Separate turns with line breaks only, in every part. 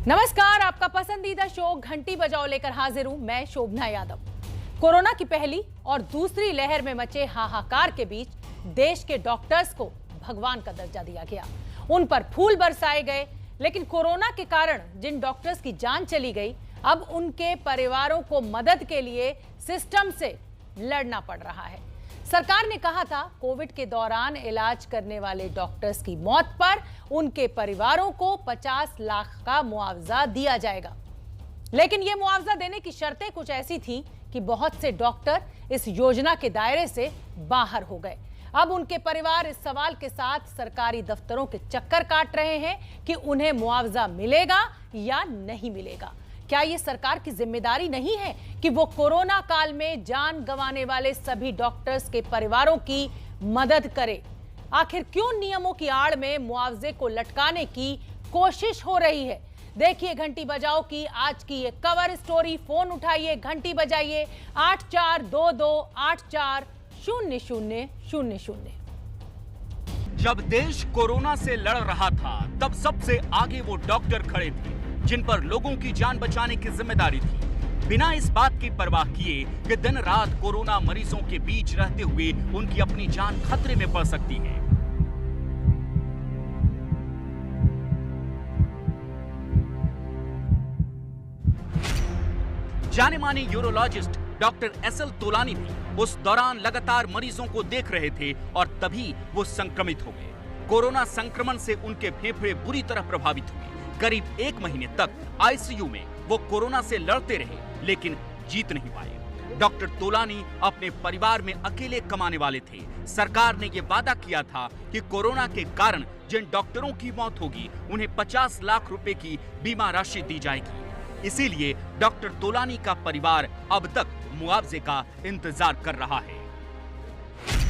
नमस्कार, आपका पसंदीदा शो घंटी बजाओ लेकर हाजिर हूं मैं शोभना यादव। कोरोना की पहली और दूसरी लहर में मचे हाहाकार के बीच देश के डॉक्टर्स को भगवान का दर्जा दिया गया, उन पर फूल बरसाए गए। लेकिन कोरोना के कारण जिन डॉक्टर्स की जान चली गई, अब उनके परिवारों को मदद के लिए सिस्टम से लड़ना पड़ रहा है। सरकार ने कहा था कोविड के दौरान इलाज करने वाले डॉक्टर्स की मौत पर उनके परिवारों को 50 लाख का मुआवजा दिया जाएगा। लेकिन यह मुआवजा देने की शर्तें कुछ ऐसी थीं कि बहुत से डॉक्टर इस योजना के दायरे से बाहर हो गए। अब उनके परिवार इस सवाल के साथ सरकारी दफ्तरों के चक्कर काट रहे हैं कि उन्हें मुआवजा मिलेगा या नहीं मिलेगा। क्या ये सरकार की जिम्मेदारी नहीं है कि वो कोरोना काल में जान गंवाने वाले सभी डॉक्टर्स के परिवारों की मदद करे? आखिर क्यों नियमों की आड़ में मुआवजे को लटकाने की कोशिश हो रही है? देखिए घंटी बजाओ की आज की ये कवर स्टोरी। फोन उठाइए, घंटी बजाइए 8422840000।
जब देश कोरोना से लड़ रहा था, तब सबसे आगे वो डॉक्टर खड़े थे जिन पर लोगों की जान बचाने की जिम्मेदारी थी। बिना इस बात की परवाह किए कि दिन रात कोरोना मरीजों के बीच रहते हुए उनकी अपनी जान खतरे में पड़ सकती है। जाने माने यूरोलॉजिस्ट डॉक्टर एसएल तोलानी भी उस दौरान लगातार मरीजों को देख रहे थे और तभी वो संक्रमित हो गए। कोरोना संक्रमण से उनके फेफड़े बुरी तरह प्रभावित हुए। करीब 1 महीने तक आईसीयू में वो कोरोना से लड़ते रहे, लेकिन जीत नहीं पाए। डॉक्टर तोलानी अपने परिवार में अकेले कमाने वाले थे। सरकार ने ये वादा किया था कि कोरोना के कारण जिन डॉक्टरों की मौत होगी, उन्हें 50 लाख रुपए की बीमा राशि दी जाएगी। इसीलिए डॉक्टर तोलानी का परिवार अब तक मुआवजे का इंतजार कर रहा है।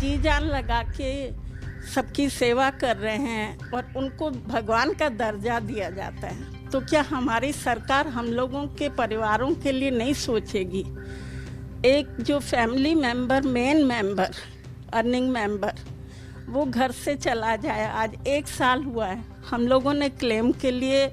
जी जान लगा के सबकी सेवा कर रहे हैं और उनको भगवान का दर्जा दिया जाता है, तो क्या हमारी सरकार हम लोगों के परिवारों के लिए नहीं सोचेगी? एक जो family member, main member, earning member, वो घर से चला जाए। आज 1 साल हुआ है, हम लोगों ने क्लेम के लिए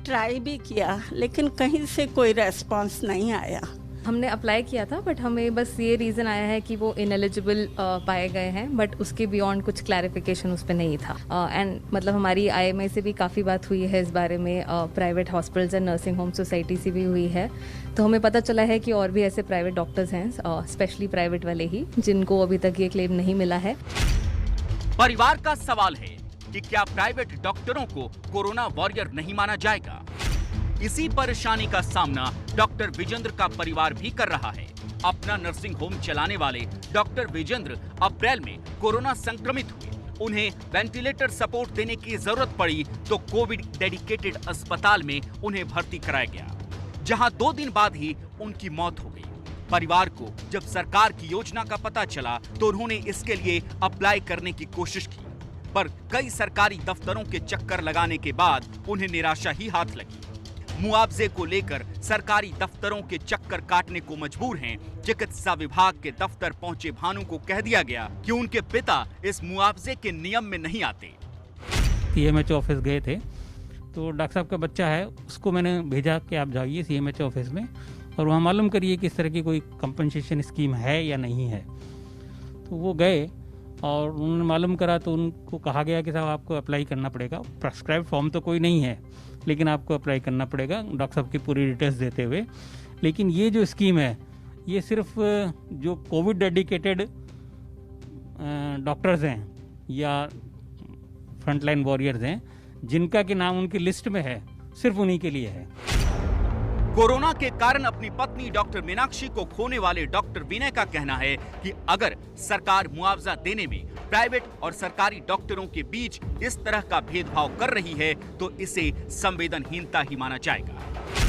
ट्राई भी किया, लेकिन कहीं से कोई रेस्पॉन्स नहीं आया।
हमने अप्लाई किया था, बट हमें बस ये रीज़न आया है कि वो इनएलिजिबल पाए गए हैं, बट उसके बियॉन्ड कुछ क्लैरिफिकेशन उस पर नहीं था। एंड मतलब हमारी आईएमए से भी काफ़ी बात हुई है इस बारे में, private hospitals and nursing home society से भी हुई है। तो हमें पता चला है कि और भी ऐसे प्राइवेट डॉक्टर्स हैं, स्पेशली प्राइवेट वाले ही, जिनको अभी तक ये क्लेम नहीं मिला है।
परिवार का सवाल है कि क्या प्राइवेट डॉक्टरों को कोरोना वॉरियर नहीं माना जाएगा? इसी परेशानी का सामना डॉक्टर विजेंद्र का परिवार भी कर रहा है। अपना नर्सिंग होम चलाने वाले डॉक्टर विजेंद्र अप्रैल में कोरोना संक्रमित हुए। उन्हें वेंटिलेटर सपोर्ट देने की जरूरत पड़ी तो कोविड डेडिकेटेड अस्पताल में उन्हें भर्ती कराया गया, जहां 2 दिन बाद ही उनकी मौत हो गई। परिवार को जब सरकार की योजना का पता चला तो उन्होंने इसके लिए अप्लाई करने की कोशिश की, पर कई सरकारी दफ्तरों के चक्कर लगाने के बाद उन्हें निराशा ही हाथ लगी। मुआवजे को लेकर सरकारी दफ्तरों के चक्कर काटने को मजबूर हैं। चिकित्सा विभाग के दफ्तर पहुंचे भानु को कह दिया गया कि उनके पिता इस मुआवजे के नियम में नहीं आते।
सीएमएचओ ऑफिस गए थे, तो डॉक्टर साहब का बच्चा है, उसको मैंने भेजा कि आप जाइए सीएमएचओ ऑफिस में और वहाँ मालूम करिए कि इस तरह की कोई कंपनसेशन स्कीम है या नहीं है। तो वो गए और उन्होंने मालूम करा तो उनको कहा गया कि साहब आपको अप्लाई करना पड़ेगा। प्रेस्क्राइब फॉर्म तो कोई नहीं है, लेकिन आपको अप्लाई करना पड़ेगा, डॉक्टर साहब की पूरी डिटेल्स देते हुए। लेकिन ये जो स्कीम है, ये सिर्फ जो कोविड डेडिकेटेड डॉक्टर्स हैं या फ्रंटलाइन वॉरियर्स हैं, जिनका के नाम उनकी लिस्ट में है, सिर्फ उन्हीं के लिए है।
कोरोना के कारण अपनी पत्नी डॉक्टर मीनाक्षी को खोने वाले डॉक्टर विनय का कहना है कि अगर सरकार मुआवजा देने में प्राइवेट और सरकारी डॉक्टरों के बीच इस तरह का भेदभाव कर रही है तो इसे संवेदनहीनता ही माना जाएगा।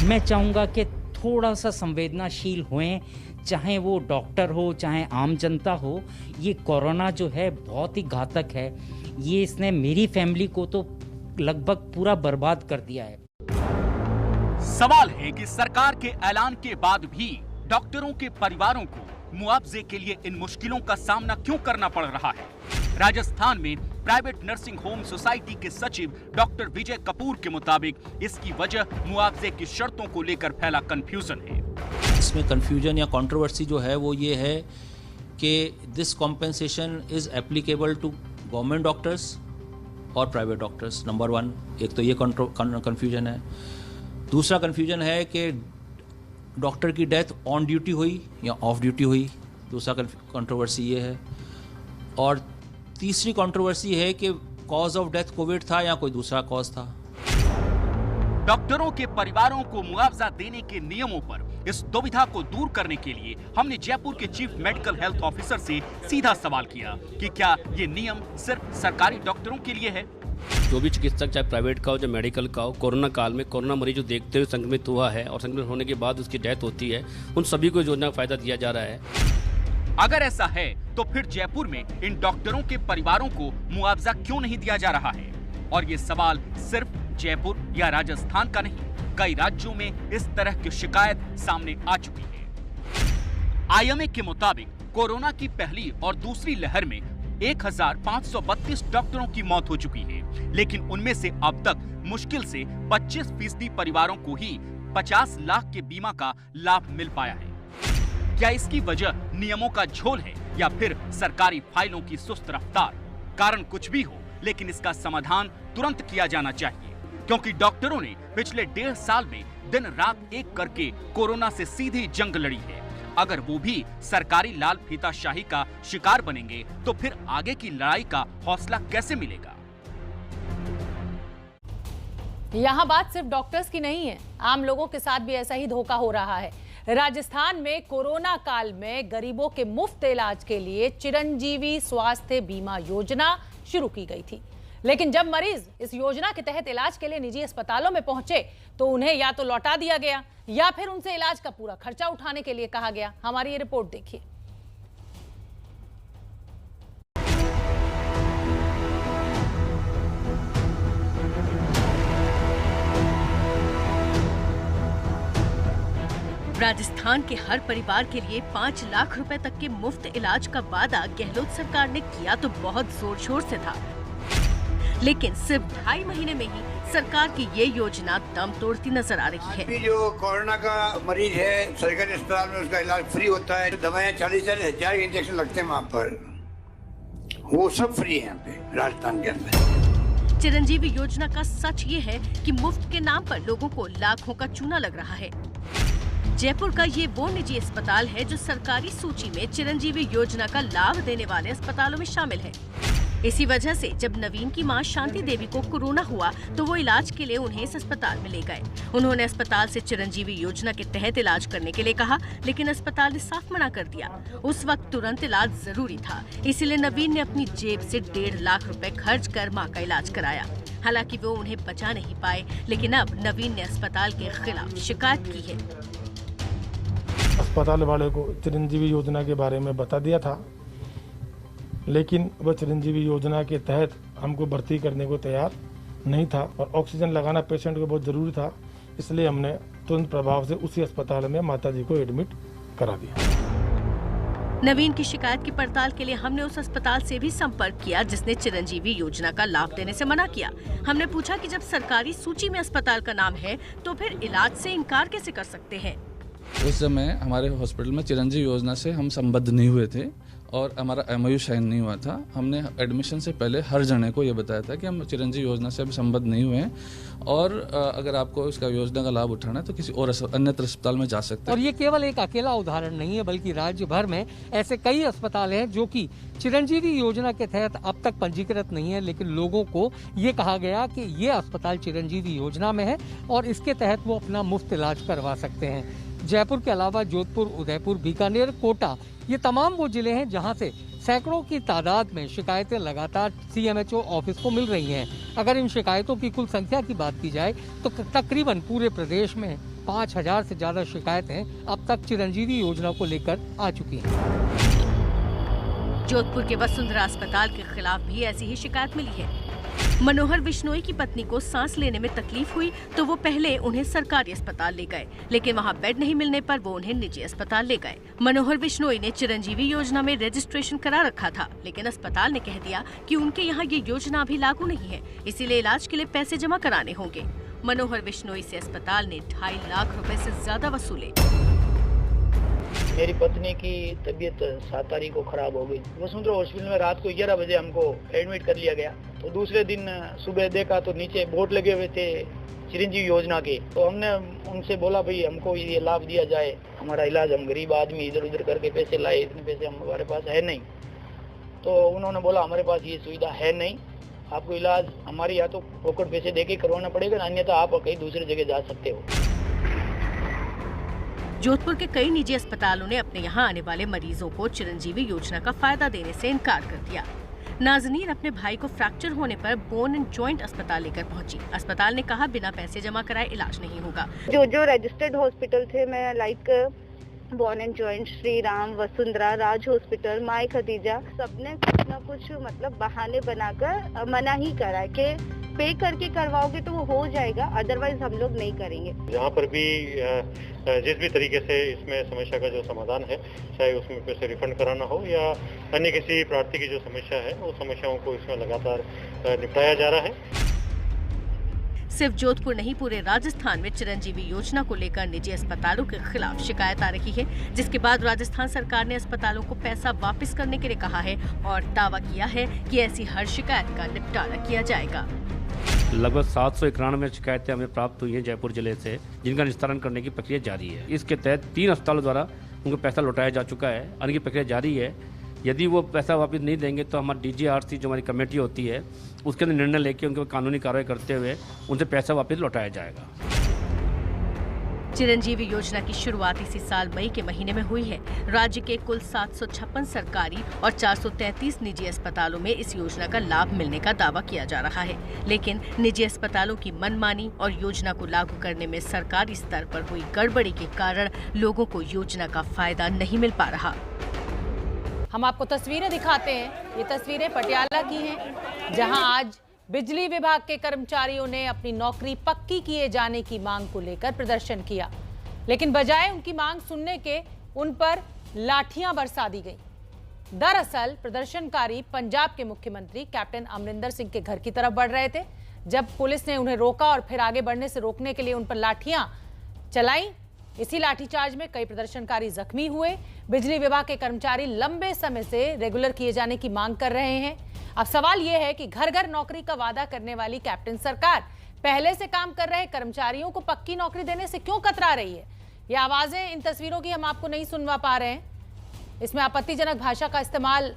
मैं चाहूंगा कि थोड़ा सा संवेदनशील हुए, चाहे वो डॉक्टर हो चाहे आम जनता हो। ये कोरोना जो है बहुत ही घातक है, ये इसने मेरी फैमिली को तो लगभग पूरा बर्बाद कर दिया है।
सवाल है कि सरकार के ऐलान के बाद भी डॉक्टरों के परिवारों को मुआवजे के लिए इन मुश्किलों का सामना क्यों करना पड़ रहा है। राजस्थान में प्राइवेट नर्सिंग होम सोसाइटी के सचिव डॉक्टर विजय कपूर के मुताबिक इसकी वजह मुआवजे की शर्तों को लेकर फैला कंफ्यूजन है।
इसमें कंफ्यूजन या कंट्रोवर्सी जो है वो ये है कि this compensation is applicable to government doctors और प्राइवेट डॉक्टर्स। नंबर 1, एक तो ये कंफ्यूजन है। दूसरा कंफ्यूजन है कि डॉक्टर की डेथ ऑन ड्यूटी हुई या ऑफ ड्यूटी हुई, दूसरा कंट्रोवर्सी ये है। और तीसरी कंट्रोवर्सी है कि कॉज ऑफ डेथ कोविड था या कोई दूसरा कॉज था।
डॉक्टरों के परिवारों को मुआवजा देने के नियमों पर इस दुविधा को दूर करने के लिए हमने जयपुर के चीफ मेडिकल हेल्थ ऑफिसर से सीधा सवाल किया कि क्या ये नियम सिर्फ सरकारी डॉक्टरों के लिए है।
जो भी चिकित्सक चाहे प्राइवेट का हो चाहे मेडिकल का हो, कोरोना काल में कोरोना मरीज जो देखते हुए संक्रमित हुआ है और संक्रमित होने के बाद उसकी डेथ होती है, उन सभी को योजना का फायदा दिया जा रहा है।
अगर ऐसा है तो फिर जयपुर में इन डॉक्टरों के परिवारों को मुआवजा क्यों नहीं दिया जा रहा है? और ये सवाल सिर्फ जयपुर या राजस्थान का नहीं, कई राज्यों में इस तरह की शिकायत सामने आ चुकी है। आईएमए के मुताबिक कोरोना की पहली और दूसरी लहर में 1532 डॉक्टरों की मौत हो चुकी है, लेकिन उनमें से अब तक मुश्किल से 25% परिवारों को ही 50 लाख के बीमा का लाभ मिल पाया है। क्या इसकी वजह नियमों का झोल है या फिर सरकारी फाइलों की सुस्त रफ्तार? कारण कुछ भी हो, लेकिन इसका समाधान तुरंत किया जाना चाहिए, क्योंकि डॉक्टरों ने पिछले 1.5 साल में दिन रात एक करके कोरोना से सीधी जंग लड़ी है। अगर वो भी सरकारी लाल फीताशाही का शिकार बनेंगे तो फिर आगे की लड़ाई का हौसला कैसे मिलेगा?
यहाँ बात सिर्फ डॉक्टर्स की नहीं है, आम लोगों के साथ भी ऐसा ही धोखा हो रहा है। राजस्थान में कोरोना काल में गरीबों के मुफ्त इलाज के लिए चिरंजीवी स्वास्थ्य बीमा योजना शुरू की गई थी, लेकिन जब मरीज इस योजना के तहत इलाज के लिए निजी अस्पतालों में पहुंचे तो उन्हें या तो लौटा दिया गया या फिर उनसे इलाज का पूरा खर्चा उठाने के लिए कहा गया। हमारी ये रिपोर्ट देखिए।
राजस्थान के हर परिवार के लिए 5 लाख रुपए तक के मुफ्त इलाज का वादा गहलोत सरकार ने किया तो बहुत जोर शोर से था, लेकिन सिर्फ 2.5 महीने में ही सरकार की ये योजना दम तोड़ती नजर आ रही है।
अभी जो कोरोना का मरीज है सरकारी अस्पताल में उसका इलाज फ्री होता है, दवाएं 40-40 हजार के इंजेक्शन लगते हैं वहाँ पर, वो सब फ्री है यहाँ पे राजस्थान के अंदर।
चिरंजीवी योजना का सच ये है कि मुफ्त के नाम पर लोगों को लाखों का चूना लग रहा है। जयपुर का ये वो निजी अस्पताल है जो सरकारी सूची में चिरंजीवी योजना का लाभ देने वाले अस्पतालों में शामिल है। इसी वजह से जब नवीन की मां शांति देवी को कोरोना हुआ तो वो इलाज के लिए उन्हें इस अस्पताल में ले गए। उन्होंने अस्पताल से चिरंजीवी योजना के तहत इलाज करने के लिए कहा, लेकिन अस्पताल ने साफ मना कर दिया। उस वक्त तुरंत इलाज जरूरी था, इसीलिए नवीन ने अपनी जेब से 1.5 लाख रुपए खर्च कर मां का इलाज कराया। हालांकि वो उन्हें बचा नहीं पाए, लेकिन अब नवीन ने अस्पताल के खिलाफ शिकायत की है।
अस्पताल वाले को चिरंजीवी योजना के बारे में बता दिया था, लेकिन वह चिरंजीवी योजना के तहत हमको भर्ती करने को तैयार नहीं था और ऑक्सीजन लगाना पेशेंट को बहुत जरूरी था, इसलिए हमने तुरंत प्रभाव से उसी अस्पताल में माताजी को एडमिट करा दिया।
नवीन की शिकायत की पड़ताल के लिए हमने उस अस्पताल से भी संपर्क किया जिसने चिरंजीवी योजना का लाभ देने से मना किया। हमने पूछा कि जब सरकारी सूची में अस्पताल का नाम है तो फिर इलाज से इनकार कैसे कर सकते हैं।
उस समय हमारे हॉस्पिटल में चिरंजीवी योजना से हम संबद्ध नहीं हुए थे और हमारा MOU साइन नहीं हुआ था। हमने एडमिशन से पहले हर जने को ये बताया था कि हम चिरंजीवी योजना से अभी संबद्ध नहीं हुए हैं और अगर आपको इसका योजना का लाभ उठाना है तो किसी और अन्यत्र अस्पताल में जा सकते हैं।
और ये केवल एक अकेला उदाहरण नहीं है, बल्कि राज्य भर में ऐसे कई अस्पताल हैं जो कि चिरंजीवी योजना के तहत अब तक पंजीकृत नहीं है, लेकिन लोगों को ये कहा गया कि ये अस्पताल चिरंजीवी योजना में है और इसके तहत वो अपना मुफ्त इलाज करवा सकते हैं। जयपुर के अलावा जोधपुर, उदयपुर, बीकानेर, कोटा, ये तमाम वो जिले हैं जहां से सैकड़ों की तादाद में शिकायतें लगातार CMHO ऑफिस को मिल रही हैं। अगर इन शिकायतों की कुल संख्या की बात की जाए तो तकरीबन पूरे प्रदेश में 5000 से ज्यादा शिकायतें अब तक चिरंजीवी योजना को लेकर आ चुकी हैं।
जोधपुर के वसुंधरा अस्पताल के खिलाफ भी ऐसी ही शिकायत मिली है। मनोहर विश्नोई की पत्नी को सांस लेने में तकलीफ हुई तो वो पहले उन्हें सरकारी अस्पताल ले गए, लेकिन वहाँ बेड नहीं मिलने पर वो उन्हें निजी अस्पताल ले गए। मनोहर विश्नोई ने चिरंजीवी योजना में रजिस्ट्रेशन करा रखा था, लेकिन अस्पताल ने कह दिया कि उनके यहाँ ये योजना अभी लागू नहीं है, इसीलिए इलाज के लिए पैसे जमा कराने होंगे। मनोहर विश्नोई से अस्पताल ने 2.5 लाख रुपए से ज्यादा वसूले।
मेरी पत्नी की तबीयत 7 तारीख को खराब हो गई। वसुंधरा हॉस्पिटल में रात को 11 बजे हमको एडमिट कर लिया गया। तो दूसरे दिन सुबह देखा तो नीचे बोर्ड लगे हुए थे चिरंजीवी योजना के। तो हमने उनसे बोला भाई हमको ये लाभ दिया जाए, हमारा इलाज, हम गरीब आदमी इधर उधर करके पैसे लाए, इतने पैसे हमारे पास है नहीं। तो उन्होंने बोला हमारे पास ये सुविधा है नहीं, आपको इलाज हमारे या तो फोकट पैसे देके करवाना पड़ेगा, अन्यथा आप कहीं दूसरी जगह जा सकते हो।
जोधपुर के कई निजी अस्पतालों ने अपने यहाँ आने वाले मरीजों को चिरंजीवी योजना का फायदा देने से इनकार कर दिया। नाज़नीन अपने भाई को फ्रैक्चर होने पर बोन एंड जॉइंट अस्पताल लेकर पहुंची। अस्पताल ने कहा बिना पैसे जमा कराए इलाज नहीं होगा।
जो रजिस्टर्ड हॉस्पिटल थे, मैं like bone and joint, Shri Ram, Vasundhara, Raj hospital, Mai Khadija, सबने कुछ न कुछ मतलब बहाने बनाकर मना ही करा कि पे करके करवाओगे तो वो हो जाएगा, अदरवाइज हम लोग नहीं करेंगे।
यहाँ पर भी जिस भी तरीके से इसमें समस्या का जो समाधान है, चाहे उसमें पैसे रिफंड कराना हो या अन्य किसी प्रार्थी की जो समस्या है, वो समस्याओं को इसमें लगातार निपटाया जा रहा है।
सिर्फ जोधपुर नहीं, पूरे राजस्थान में चिरंजीवी योजना को लेकर निजी अस्पतालों के खिलाफ शिकायत आ रही है, जिसके बाद राजस्थान सरकार ने अस्पतालों को पैसा वापस करने के लिए कहा है और दावा किया है कि ऐसी हर शिकायत का निपटारा किया जाएगा।
लगभग 791 शिकायतें हमें प्राप्त हुई हैं जयपुर जिले से, जिनका निस्तारण करने की प्रक्रिया जारी है। इसके तहत 3 अस्पतालों द्वारा उनको पैसा लौटाया जा चुका है, अन्य की प्रक्रिया जारी है। यदि वो पैसा वापस नहीं देंगे तो हमारी DGRC जो हमारी कमेटी होती है, उसके अंदर निर्णय लेके उनके कानूनी कार्रवाई करते हुए उनसे पैसा वापस लौटाया जाएगा।
चिरंजीवी योजना की शुरुआत इसी साल मई के महीने में हुई है। राज्य के कुल 756 सरकारी और 433 निजी अस्पतालों में इस योजना का लाभ मिलने का दावा किया जा रहा है, लेकिन निजी अस्पतालों की मनमानी और योजना को लागू करने में सरकारी स्तर पर हुई गड़बड़ी के कारण लोगों को योजना का फायदा नहीं मिल पा रहा।
हम आपको तस्वीरें दिखाते हैं। ये तस्वीरें पटियाला की हैं, जहां आज बिजली विभाग के कर्मचारियों ने अपनी नौकरी पक्की किए जाने की मांग को लेकर प्रदर्शन किया, लेकिन बजाय उनकी मांग सुनने के उन पर लाठियां बरसा दी गई। दरअसल प्रदर्शनकारी पंजाब के मुख्यमंत्री कैप्टन अमरिंदर सिंह के घर की तरफ बढ़ रहे थे, जब पुलिस ने उन्हें रोका और फिर आगे बढ़ने से रोकने के लिए उन पर लाठियां चलाई। इसी लाठीचार्ज में कई प्रदर्शनकारी जख्मी हुए। बिजली विभाग के कर्मचारी लंबे समय से रेगुलर किए जाने की मांग कर रहे हैं। अब सवाल यह है कि घर घर नौकरी का वादा करने वाली कैप्टन सरकार पहले से काम कर रहे कर्मचारियों को पक्की नौकरी देने से क्यों कतरा रही है? ये आवाजें इन तस्वीरों की हम आपको नहीं सुनवा पा रहे हैं, इसमें आपत्तिजनक भाषा का इस्तेमाल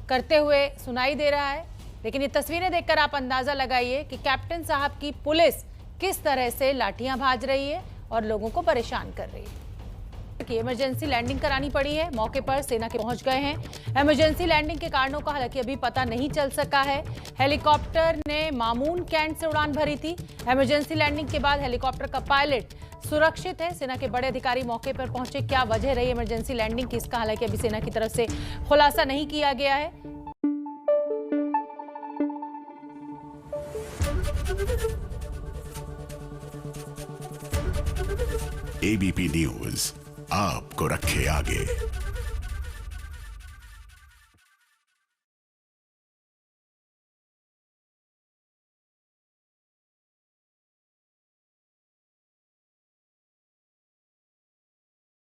करते हुए सुनाई दे रहा है, लेकिन ये तस्वीरें देखकर आप अंदाजा लगाइए कि कैप्टन साहब की पुलिस किस तरह से लाठियां भाज रही है और लोगों को परेशान कर रही है। इमरजेंसी लैंडिंग करानी पड़ी है, मौके पर सेना के पहुंच गए हैं। इमरजेंसी लैंडिंग के कारणों का हालांकि अभी पता नहीं चल सका है। हेलीकॉप्टर ने मामून कैंट से उड़ान भरी थी। इमरजेंसी लैंडिंग के बाद हेलीकॉप्टर का पायलट सुरक्षित है। सेना के बड़े अधिकारी मौके पर पहुंचे। क्या वजह रही इमरजेंसी लैंडिंग की, इसका हालांकि अभी सेना की तरफ से खुलासा नहीं किया गया है।
ABP न्यूज आपको रखे आगे।